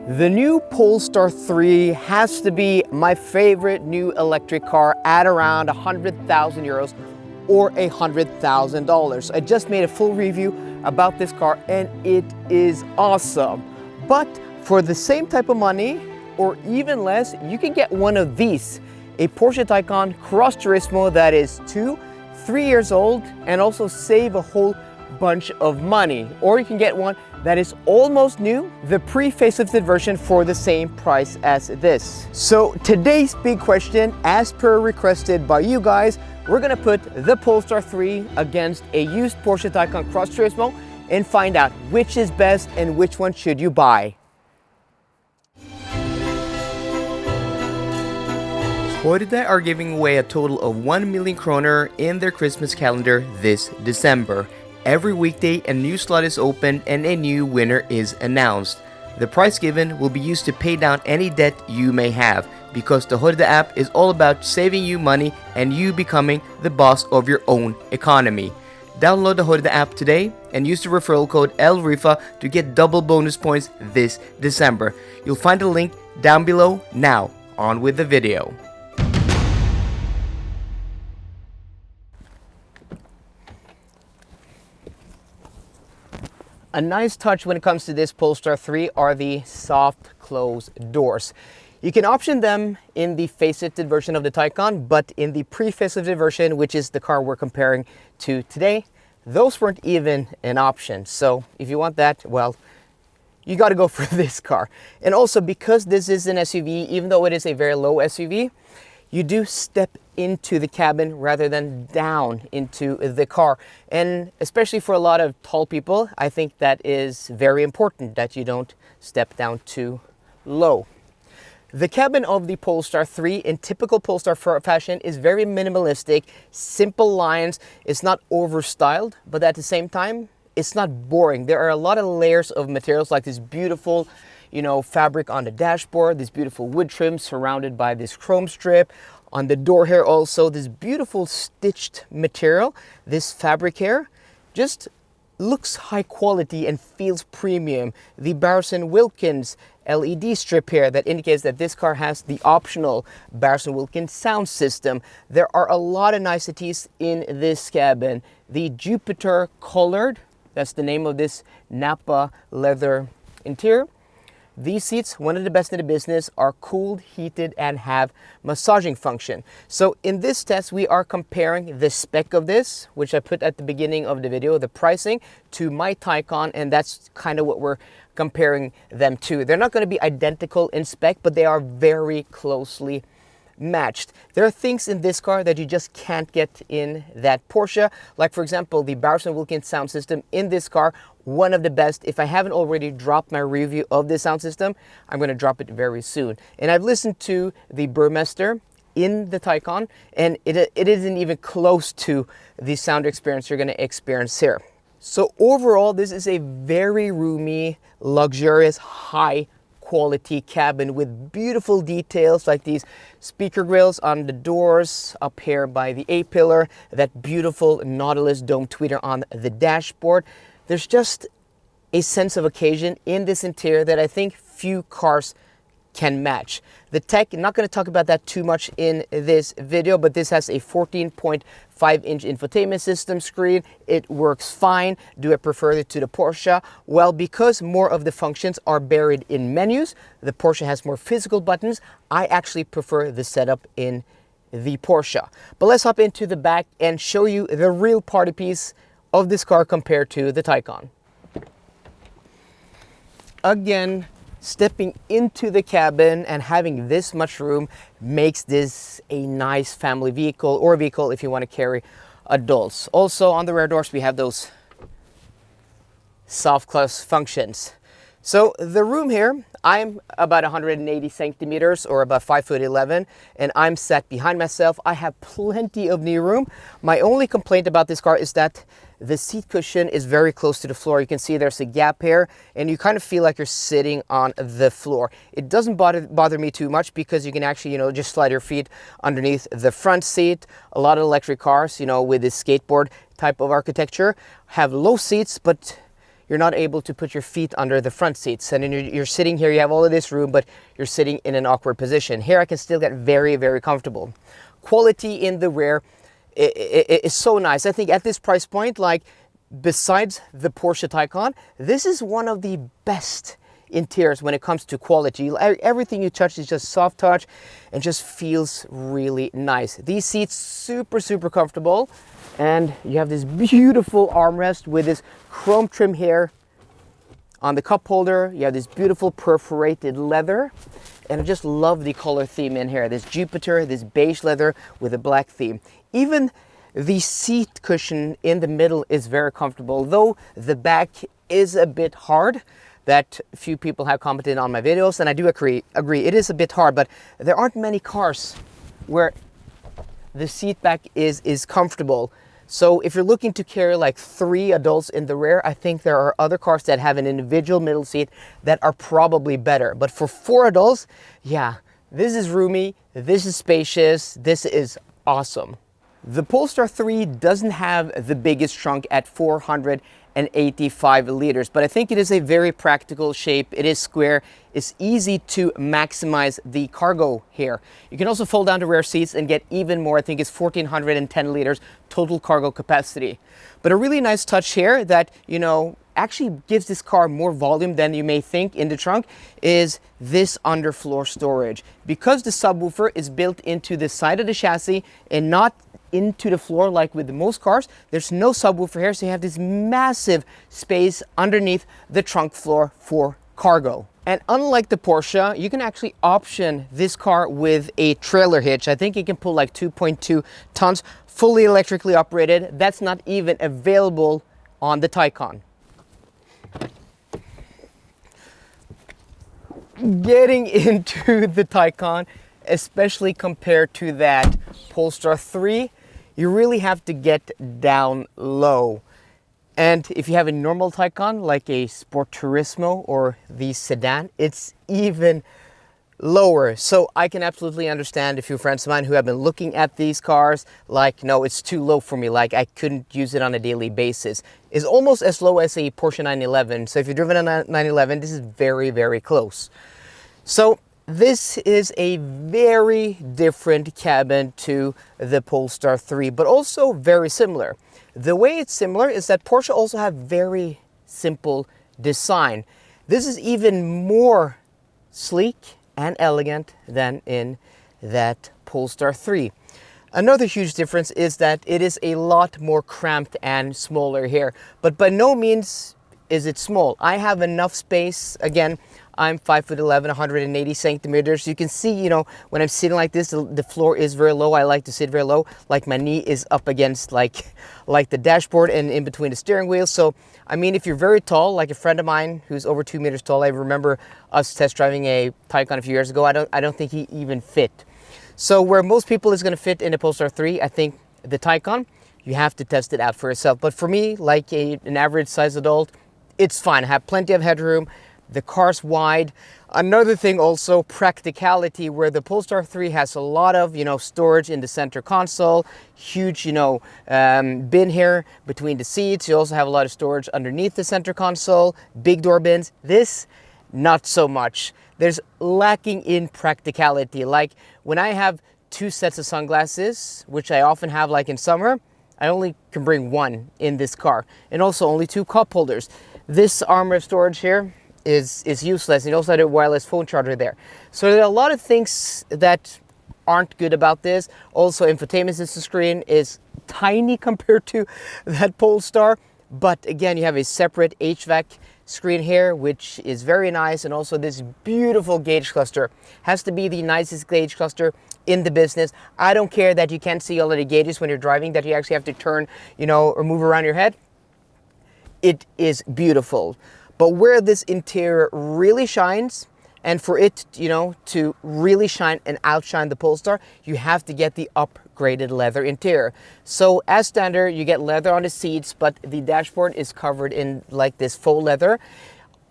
The new Polestar 3 has to be my favorite new electric car at around 100,000 euros or $100,000. I just made a full review about this car and it is awesome. But for the same type of money or even less, you can get one of these, a Porsche Taycan Cross Turismo that is 2-3 years old and also save a whole bunch of money. Or you can get one that is almost new, the pre-facelifted version, for the same price as this. So today's big question, as per requested by you guys, we're gonna put the Polestar 3 against a used Porsche Taycan Cross Turismo and find out which is best and which one should you buy. Horde are giving away a total of 1 million kroner in their Christmas calendar this December. Every weekday a new slot is opened and a new winner is announced. The prize given will be used to pay down any debt you may have, because the Horde app is all about saving you money and you becoming the boss of your own economy. Download the Horde app today and use the referral code LRIFA to get double bonus points this December. You'll find the link down below. Now, on with the video. A nice touch when it comes to this Polestar 3 are the soft close doors. You can option them in the facelifted version of the Taycan, but in the pre-facelifted version, which is the car we're comparing to today, those weren't even an option. So if you want that, well, you got to go for this car. And also, because this is an SUV, even though it is a very low SUV, you do step into the cabin rather than down into the car. And especially for a lot of tall people, I think that is very important that you don't step down too low. The cabin of the Polestar 3 in typical Polestar fashion is very minimalistic, simple lines. It's not overstyled, but at the same time, it's not boring. There are a lot of layers of materials, like this beautiful, fabric on the dashboard, this beautiful wood trim surrounded by this chrome strip. On the door here also, this beautiful stitched material. This fabric here just looks high quality and feels premium. The Bowers & Wilkins LED strip here that indicates that this car has the optional Bowers & Wilkins sound system. There are a lot of niceties in this cabin. The Jupiter colored, that's the name of this Napa leather interior. These seats, one of the best in the business, are cooled, heated, and have massaging function. So in this test, we are comparing the spec of this, which I put at the beginning of the video, the pricing, to my Taycan, and that's kind of what we're comparing them to. They're not going to be identical in spec, but they are very closely matched. There are things in this car that you just can't get in that Porsche, like for example the Bowers & Wilkins sound system in this car, one of the best. If I haven't already dropped my review of this sound system, I'm going to drop it very soon. And I've listened to the Burmester in the Taycan, and it isn't even close to the sound experience you're going to experience here. So overall, this is a very roomy, luxurious, high quality cabin with beautiful details like these speaker grills on the doors, up here by the A-pillar, that beautiful Nautilus dome tweeter on the dashboard. There's just a sense of occasion in this interior that I think few cars can match. The tech, I'm not going to talk about that too much in this video, but this has a 14.5-inch infotainment system screen. It works fine. Do I prefer it to the Porsche? Well, because more of the functions are buried in menus, the Porsche has more physical buttons. I actually prefer the setup in the Porsche. But let's hop into the back and show you the real party piece of this car compared to the Taycan. Again, stepping into the cabin and having this much room makes this a nice family vehicle, or a vehicle if you want to carry adults. Also on the rear doors, we have those soft close functions. So the room here, I'm about 180 centimeters or about 5'11", and I'm sat behind myself. I have plenty of knee room. My only complaint about this car is that the seat cushion is very close to the floor. You can see there's a gap here, and you kind of feel like you're sitting on the floor. It doesn't bother me too much because you can actually, just slide your feet underneath the front seat. A lot of electric cars, with this skateboard type of architecture, have low seats, but you're not able to put your feet under the front seats. And then you're sitting here, you have all of this room, but you're sitting in an awkward position. Here I can still get very, very comfortable. Quality in the rear is so nice. I think at this price point, like besides the Porsche Taycan, this is one of the best interiors when it comes to quality. Everything you touch is just soft touch and just feels really nice. These seats super, super comfortable. And you have this beautiful armrest with this chrome trim here on the cup holder. You have this beautiful perforated leather. And I just love the color theme in here. This Jupiter, this beige leather with a black theme. Even the seat cushion in the middle is very comfortable, though the back is a bit hard. That few people have commented on my videos, and I do agree. It is a bit hard, but there aren't many cars where the seat back is comfortable. So if you're looking to carry like 3 adults in the rear, I think there are other cars that have an individual middle seat that are probably better. But for 4 adults, yeah, this is roomy, this is spacious, this is awesome. The Polestar 3 doesn't have the biggest trunk at 485 liters, but I think it is a very practical shape. It is square. It's easy to maximize the cargo here. You can also fold down the rear seats and get even more. I think it's 1410 liters total cargo capacity. But a really nice touch here that, you know, actually gives this car more volume than you may think in the trunk is this underfloor storage. Because the subwoofer is built into the side of the chassis and not into the floor like with most cars, there's no subwoofer here, so you have this massive space underneath the trunk floor for cargo. And unlike the Porsche, you can actually option this car with a trailer hitch. I think it can pull like 2.2 tons, fully electrically operated. That's not even available on the Taycan. Getting into the Taycan, especially compared to that Polestar 3, you really have to get down low. And if you have a normal Taycan, like a Sport Turismo or the sedan, it's even lower. So I can absolutely understand a few friends of mine who have been looking at these cars like, no, it's too low for me. Like I couldn't use it on a daily basis. It's almost as low as a Porsche 911. So if you've driven a 911, this is very, very close. So this is a very different cabin to the Polestar 3, but also very similar. The way it's similar is that Porsche also have very simple design. This is even more sleek and elegant than in that Polestar 3. Another huge difference is that it is a lot more cramped and smaller here, but by no means is it small. I have enough space. Again, I'm 5'11", 180 centimeters. You can see, you know, when I'm sitting like this, the floor is very low. I like to sit very low, like my knee is up against like the dashboard and in between the steering wheel. So, I mean, if you're very tall, like a friend of mine who's over 2 meters tall, I remember us test driving a Taycan a few years ago. I don't think he even fit. So where most people is going to fit in a Polestar 3, I think the Taycan, you have to test it out for yourself. But for me, like an average size adult, it's fine. I have plenty of headroom. The car's wide. Another thing also, practicality, where the Polestar 3 has a lot of, you know, storage in the center console, huge, you know, bin here between the seats. You also have a lot of storage underneath the center console, big door bins. This, not so much. There's lacking in practicality. Like when I have 2 sets of sunglasses, which I often have like in summer, I only can bring 1 in this car, and also only 2 cup holders. This armrest storage here is useless. You also have a wireless phone charger there. So there are a lot of things that aren't good about this. Also, infotainment system screen is tiny compared to that Polestar. But again, you have a separate HVAC screen here, which is very nice. And also this beautiful gauge cluster. Has to be the nicest gauge cluster in the business. I don't care that you can't see all of the gauges when you're driving, that you actually have to turn, you know, or move around your head. It is beautiful. But where this interior really shines, and for it, you know, to really shine and outshine the Polestar, you have to get the upgraded leather interior. So as standard, you get leather on the seats, but the dashboard is covered in like this faux leather.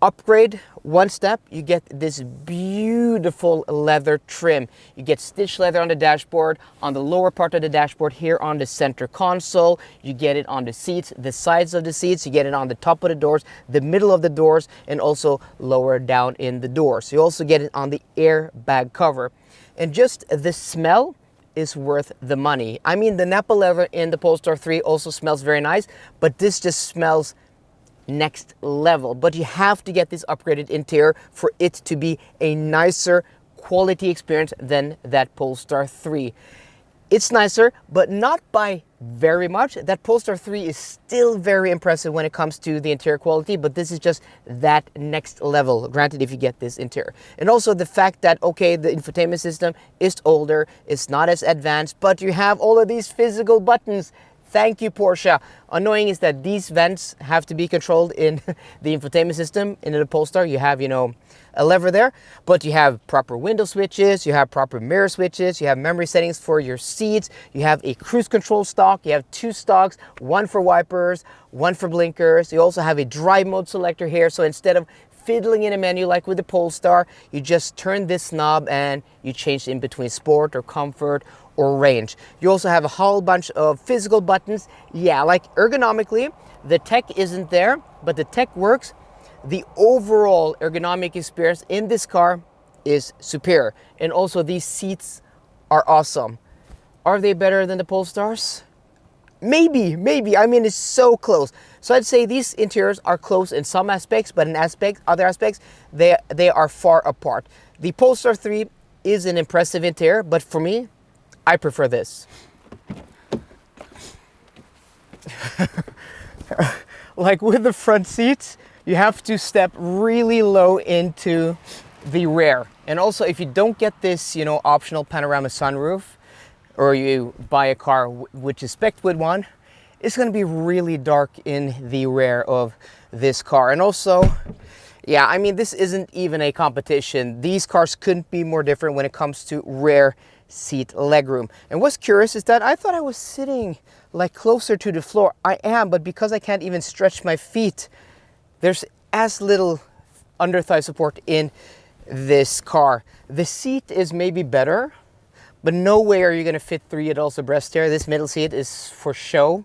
upgrade one step, you get this beautiful leather trim. You get stitched leather on the dashboard, on the lower part of the dashboard here on the center console. You get it on the seats, the sides of the seats. You get it on the top of the doors, the middle of the doors, and also lower down in the doors. You also get it on the airbag cover. And just the smell is worth the money. I mean, the Napa leather in the Polestar 3 also smells very nice, but this just smells next level. But you have to get this upgraded interior for it to be a nicer quality experience than that Polestar 3. It's nicer, but not by very much. That Polestar 3 is still very impressive when it comes to the interior quality, but this is just that next level, granted, if you get this interior. And also the fact that, okay, the infotainment system is older, it's not as advanced, but you have all of these physical buttons. Thank you, Porsche. Annoying is that these vents have to be controlled in the infotainment system. In the Polestar, you have, you know, a lever there, but you have proper window switches, you have proper mirror switches, you have memory settings for your seats, you have a cruise control stalk, you have two stalks, one for wipers, one for blinkers. You also have a drive mode selector here, so instead of fiddling in a menu like with the Polestar, you just turn this knob and you change in between sport or comfort or range. You also have a whole bunch of physical buttons. Yeah, like ergonomically, the tech isn't there, but the tech works. The overall ergonomic experience in this car is superior. And also these seats are awesome. Are they better than the Polestars? Maybe. I mean, it's so close. So I'd say these interiors are close in some aspects, but in other aspects, they are far apart. The Polestar 3 is an impressive interior, but for me, I prefer this. Like with the front seats, you have to step really low into the rear. And also, if you don't get this, you know, optional panorama sunroof, or you buy a car which is spec'd with one, it's going to be really dark in the rear of this car. And also, yeah, I mean, this isn't even a competition. These cars couldn't be more different when it comes to rear seat legroom. And what's curious is that I thought I was sitting like closer to the floor. I am, but because I can't even stretch my feet, there's as little under thigh support in this car. The seat is maybe better, but no way are you going to fit 3 adults abreast here. This middle seat is for show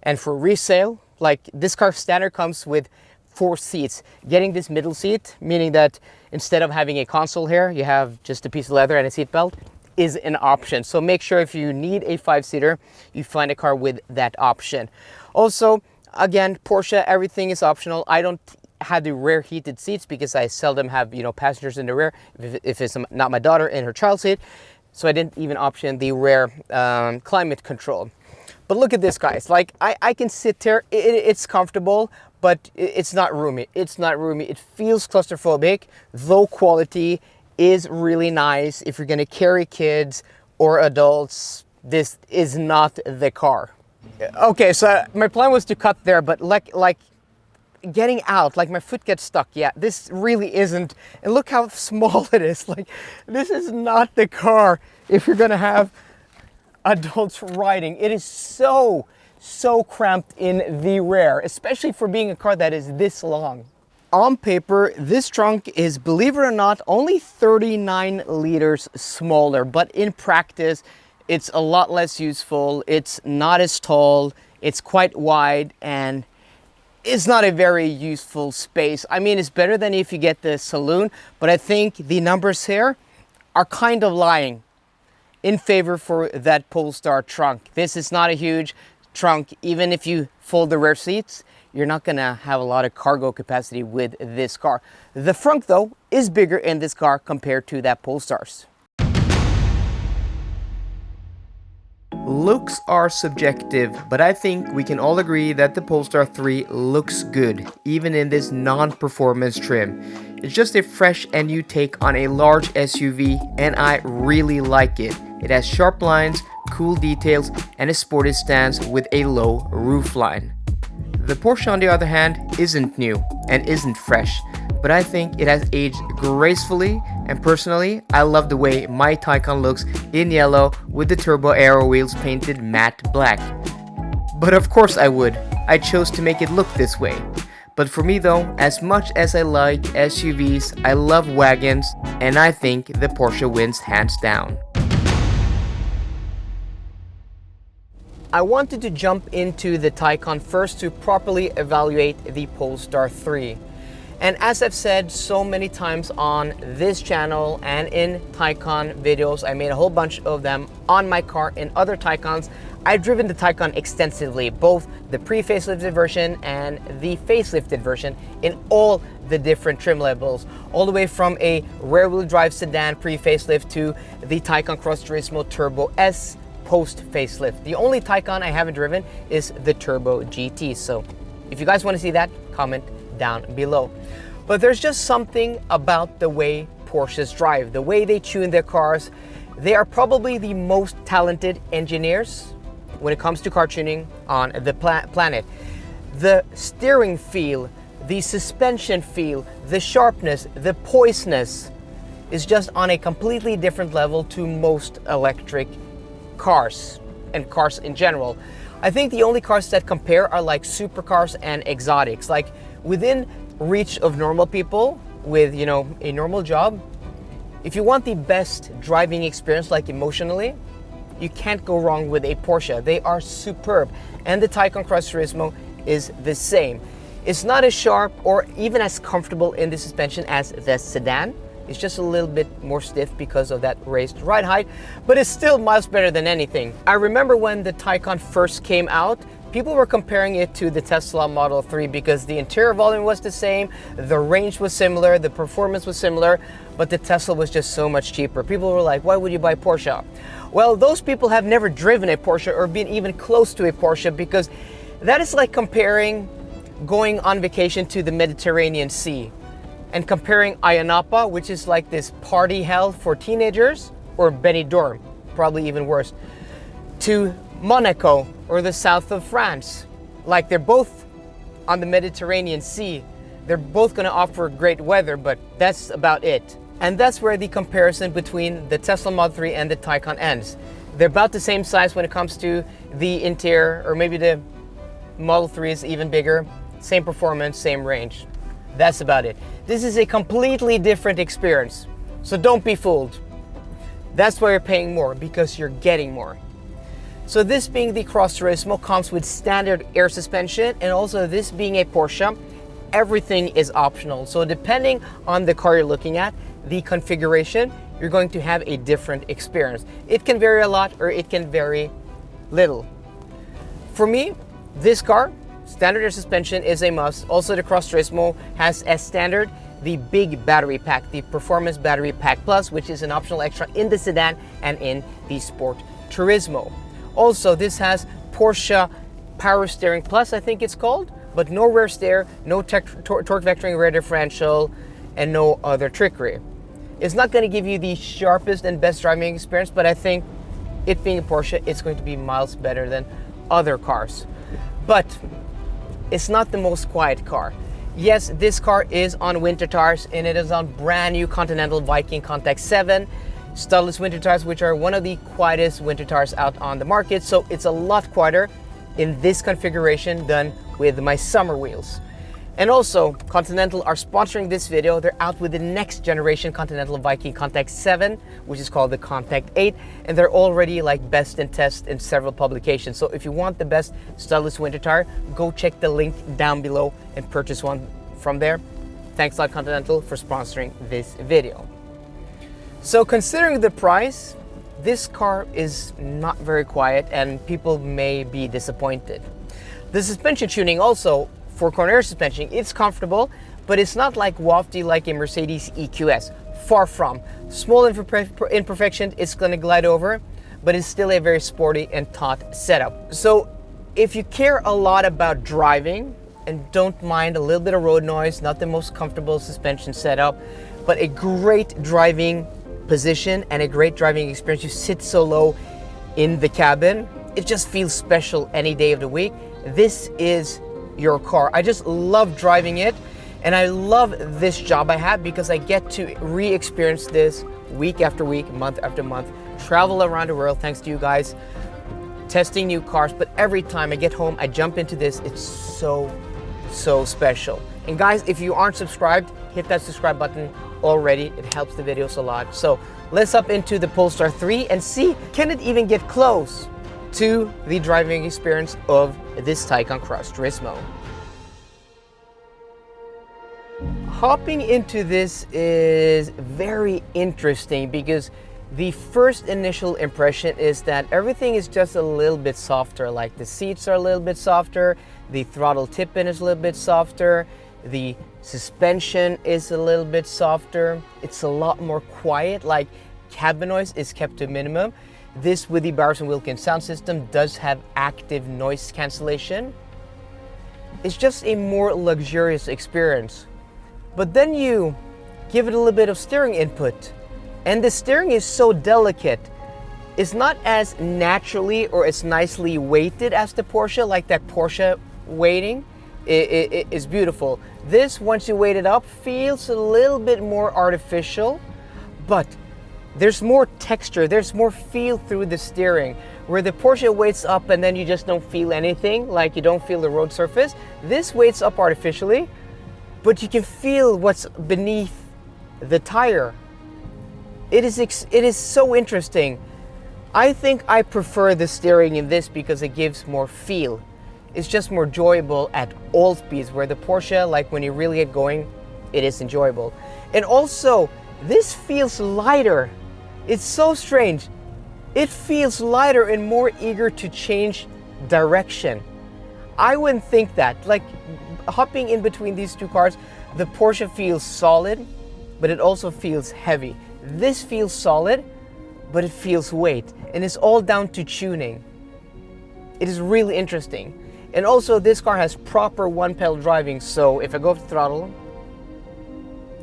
and for resale. Like, this car standard comes with 4 seats. Getting this middle seat, meaning that instead of having a console here, you have just a piece of leather and a seat belt, is an option. So make sure if you need a 5-seater, you find a car with that option. Also, again, Porsche, everything is optional. I don't have the rear heated seats because I seldom have, you know, passengers in the rear if it's not my daughter in her child seat. So I didn't even option the rear climate control. But look at this, guys. Like, I can sit there. It's comfortable, but it's not roomy. It's not roomy. It feels claustrophobic. Low quality is really nice. If you're gonna carry kids or adults, this is not the car. Okay, so my plan was to cut there, but like getting out, like my foot gets stuck. Yeah, this really isn't. And look how small it is. Like, this is not the car if you're gonna have adults riding. It is so cramped in the rear, especially for being a car that is this long. On paper, this trunk is, believe it or not, only 39 liters smaller, but in practice, it's a lot less useful. It's not as tall, it's quite wide, and it's not a very useful space. I mean, it's better than if you get the saloon, but I think the numbers here are kind of lying in favor for that Polestar trunk. This is not a huge trunk. Even if you fold the rear seats, you're not gonna have a lot of cargo capacity with this car. The front, though, is bigger in this car compared to that Polestar's. Looks are subjective, but I think we can all agree that the Polestar 3 looks good, even in this non-performance trim. It's just a fresh and new take on a large SUV, and I really like it. It has sharp lines, cool details, and a sporty stance with a low roofline. The Porsche, on the other hand, isn't new and isn't fresh, but I think it has aged gracefully, and personally, I love the way my Taycan looks in yellow with the turbo aero wheels painted matte black. But of course I would. I chose to make it look this way. But for me though, as much as I like SUVs, I love wagons, and I think the Porsche wins hands down. I wanted to jump into the Taycan first to properly evaluate the Polestar 3. And as I've said so many times on this channel and in Taycan videos, I made a whole bunch of them on my car in other Taycans. I've driven the Taycan extensively, both the pre-facelifted version and the facelifted version in all the different trim levels, all the way from a rear-wheel drive sedan pre-facelift to the Taycan Cross Turismo Turbo S post-facelift. The only Taycan I haven't driven is the Turbo GT, so if you guys want to see that, comment down below. But there's just something about the way Porsches drive, the way they tune their cars. They are probably the most talented engineers when it comes to car tuning on the planet. The steering feel, the suspension feel, the sharpness, the poiseness is just on a completely different level to most electric cars and cars in general. I think the only cars that compare are like supercars and exotics. Like within reach of normal people with, you know, a normal job, if you want the best driving experience, like emotionally, you can't go wrong with a Porsche. They are superb. And the Taycan Cross Turismo is the same. It's not as sharp or even as comfortable in the suspension as the sedan. It's just a little bit more stiff because of that raised ride height, but it's still miles better than anything. I remember when the Taycan first came out, people were comparing it to the Tesla Model 3 because the interior volume was the same, the range was similar, the performance was similar, but the Tesla was just so much cheaper. People were like, why would you buy Porsche? Well, those people have never driven a Porsche or been even close to a Porsche, because that is like comparing going on vacation to the Mediterranean Sea and comparing Ayia Napa, which is like this party hell for teenagers, or Benidorm, probably even worse, to Monaco or the south of France. Like, they're both on the Mediterranean Sea. They're both going to offer great weather, but that's about it. And that's where the comparison between the Tesla Model 3 and the Taycan ends. They're about the same size when it comes to the interior, or maybe the Model 3 is even bigger. Same performance, same range. That's about it. This is a completely different experience, so don't be fooled. That's why you're paying more, because you're getting more. So this being the Cross Turismo comes with standard air suspension, and also this being a Porsche, everything is optional. So depending on the car you're looking at, the configuration, you're going to have a different experience. It can vary a lot, or it can vary little. For me, this car, standard air suspension is a must. Also, the Cross Turismo has as standard the big battery pack, the Performance Battery Pack Plus, which is an optional extra in the sedan and in the Sport Turismo. Also, this has Porsche Power Steering Plus, I think it's called, but no rear steer, no torque vectoring rear differential, and no other trickery. It's not going to give you the sharpest and best driving experience, but I think it being a Porsche, it's going to be miles better than other cars. But it's not the most quiet car. Yes, this car is on winter tires, and it is on brand new Continental Viking Contact 7 studless winter tires, which are one of the quietest winter tires out on the market. So it's a lot quieter in this configuration than with my summer wheels. And also, Continental are sponsoring this video. They're out with the next generation Continental Viking Contact 7, which is called the Contact 8, and they're already like best in test in several publications. So if you want the best studless winter tire, go check the link down below and purchase one from there. Thanks a lot, Continental, for sponsoring this video. So considering the price, this car is not very quiet, and people may be disappointed. The suspension tuning also, for corner air suspension, it's comfortable, but it's not like wafty like a Mercedes EQS. Far from. Small imperfection, it's going to glide over, but it's still a very sporty and taut setup. So if you care a lot about driving and don't mind a little bit of road noise, not the most comfortable suspension setup, but a great driving position and a great driving experience, you sit so low in the cabin, it just feels special any day of the week. This is your car. I just love driving it, and I love this job I have because I get to re-experience this week after week, month after month, travel around the world thanks to you guys, testing new cars. But every time I get home, I jump into this. It's so so special. And guys, if you aren't subscribed, hit that subscribe button already. It helps the videos a lot. So let's hop into the Polestar 3 and see, can it even get close to the driving experience of this Taycan Cross Turismo? Hopping into this is very interesting because the first initial impression is that everything is just a little bit softer. Like the seats are a little bit softer, the throttle tip-in is a little bit softer, the suspension is a little bit softer. It's a lot more quiet, like cabin noise is kept to a minimum. This, with the Bowers & Wilkins sound system, does have active noise cancellation. It's just a more luxurious experience. But then you give it a little bit of steering input, and the steering is so delicate. It's not as naturally or as nicely weighted as the Porsche, like that Porsche weighting. It is beautiful. This, once you weight it up, feels a little bit more artificial, but there's more texture, there's more feel through the steering. Where the Porsche weights up and then you just don't feel anything, like you don't feel the road surface. This weights up artificially, but you can feel what's beneath the tire. It is so interesting. I think I prefer the steering in this because it gives more feel. It's just more enjoyable at all speeds, where the Porsche, like when you really get going, it is enjoyable. And also, this feels lighter. It's so strange. It feels lighter and more eager to change direction. I wouldn't think that. Like, hopping in between these two cars, the Porsche feels solid, but it also feels heavy. This feels solid, but it feels weight, and it's all down to tuning. It is really interesting. And also, this car has proper one-pedal driving, so if I go up to throttle,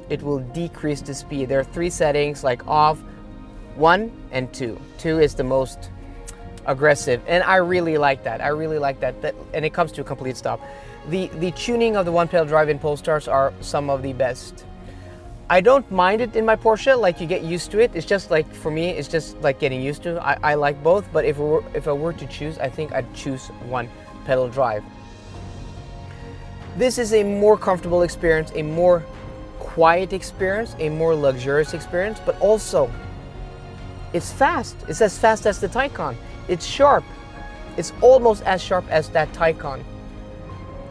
it will decrease the speed. There are 3 settings, like off, 1 and 2. 2 is the most aggressive, and I really like that. I really like that. And it comes to a complete stop. The tuning of the one-pedal drive in Polestars are some of the best. I don't mind it in my Porsche, like you get used to it. It's just like, for me, it's just like getting used to it. I like both, but if I were to choose, I think I'd choose one-pedal drive. This is a more comfortable experience, a more quiet experience, a more luxurious experience, but also it's fast. It's as fast as the Taycan. It's sharp. It's almost as sharp as that Taycan.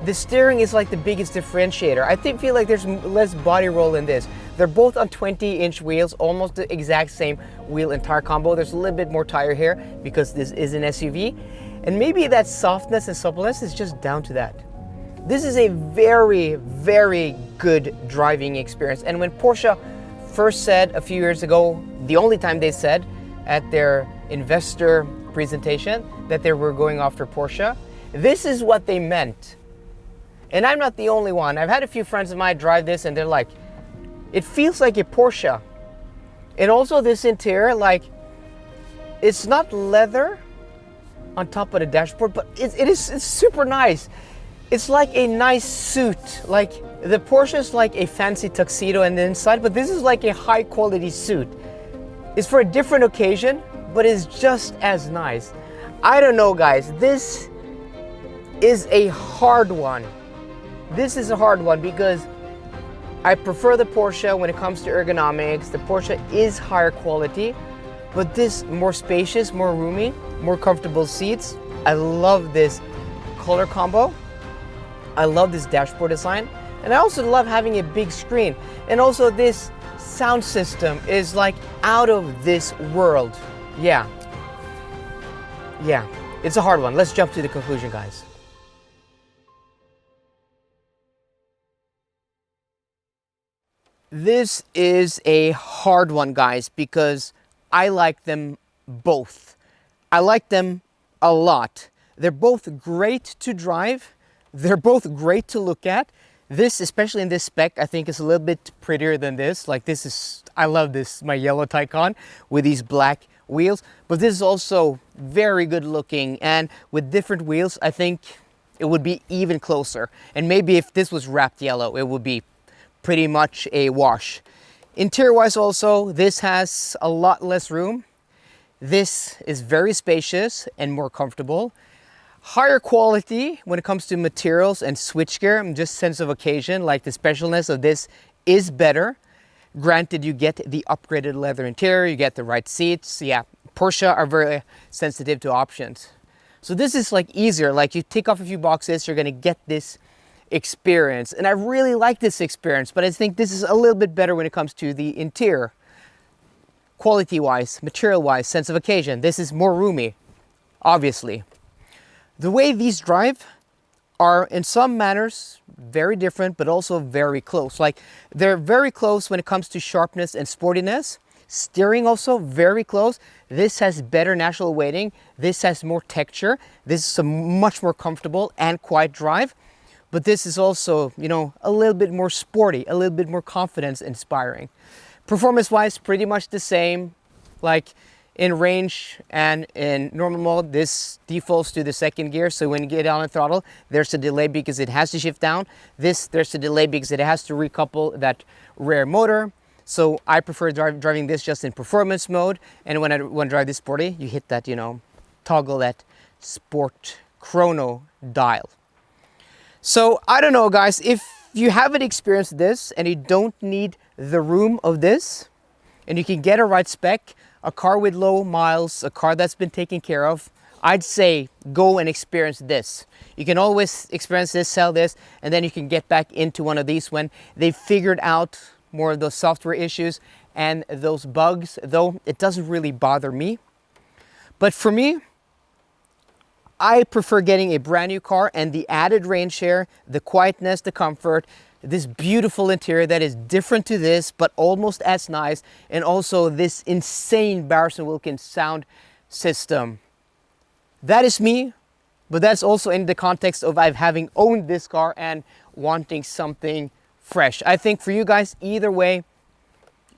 The steering is like the biggest differentiator. I feel like there's less body roll in this. They're both on 20-inch wheels, almost the exact same wheel and tire combo. There's a little bit more tire here because this is an SUV. And maybe that softness and suppleness is just down to that. This is a very, very good driving experience. And when Porsche first said a few years ago, the only time they said at their investor presentation that they were going after Porsche, this is what they meant. And I'm not the only one. I've had a few friends of mine drive this and they're like, it feels like a Porsche. And also this interior, like, it's not leather on top of the dashboard, but it's super nice. It's like a nice suit. Like, the Porsche is like a fancy tuxedo on the inside, but this is like a high quality suit. It's for a different occasion, but it's just as nice. I don't know, guys. This is a hard one. This is a hard one because I prefer the Porsche when it comes to ergonomics. The Porsche is higher quality, but this more spacious, more roomy, more comfortable seats. I love this color combo. I love this dashboard design. And I also love having a big screen. And also this sound system is like out of this world. Yeah, it's a hard one. Let's jump to the conclusion, guys. This is a hard one, guys, because I like them both. I like them a lot. They're both great to drive. They're both great to look at. This, especially in this spec, I think is a little bit prettier than this. Like, this is, I love this, my yellow Taycan with these black wheels. But this is also very good looking, and with different wheels, I think it would be even closer. And maybe if this was wrapped yellow, it would be pretty much a wash. Interior wise also, this has a lot less room. This is very spacious and more comfortable. Higher quality when it comes to materials and switchgear, and just sense of occasion, like the specialness of this is better. Granted, you get the upgraded leather interior, you get the right seats. Yeah, Porsche are very sensitive to options. So this is like easier, like you tick off a few boxes, you're gonna get this experience. And I really like this experience, but I think this is a little bit better when it comes to the interior. Quality-wise, material-wise, sense of occasion, this is more roomy, obviously. The way these drive are in some manners very different, but also very close. Like they're very close when it comes to sharpness and sportiness. Steering also very close. This has better natural weighting. This has more texture. This is a much more comfortable and quiet drive. But this is also, you know, a little bit more sporty, a little bit more confidence inspiring. Performance-wise, pretty much the same. Like in range and in normal mode, this defaults to the second gear. So when you get on the throttle, there's a delay because it has to shift down. This, there's a delay because it has to recouple that rear motor. So I prefer driving this just in performance mode. And when I want to drive this sporty, you hit that, you know, toggle that sport chrono dial. So I don't know, guys, if you haven't experienced this and you don't need the room of this, and you can get a right spec, a car with low miles, a car that's been taken care of, I'd say go and experience this. You can always experience this, sell this, and then you can get back into one of these when they've figured out more of those software issues and those bugs, though it doesn't really bother me. But for me, I prefer getting a brand new car and the added range share, the quietness, the comfort, this beautiful interior that is different to this, but almost as nice, and also this insane Bowers & Wilkins sound system. That is me, but that's also in the context of having owned this car and wanting something fresh. I think for you guys, either way,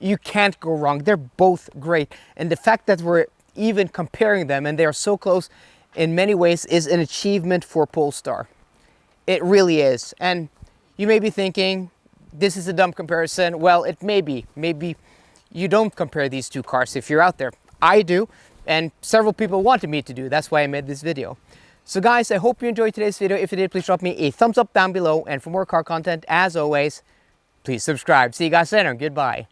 you can't go wrong. They're both great. And the fact that we're even comparing them and they are so close in many ways is an achievement for Polestar. It really is. And you may be thinking, this is a dumb comparison. Well, it may be. Maybe you don't compare these two cars if you're out there. I do, and several people wanted me to do. That's why I made this video. So guys, I hope you enjoyed today's video. If you did, please drop me a thumbs up down below. And for more car content, as always, please subscribe. See you guys later. Goodbye.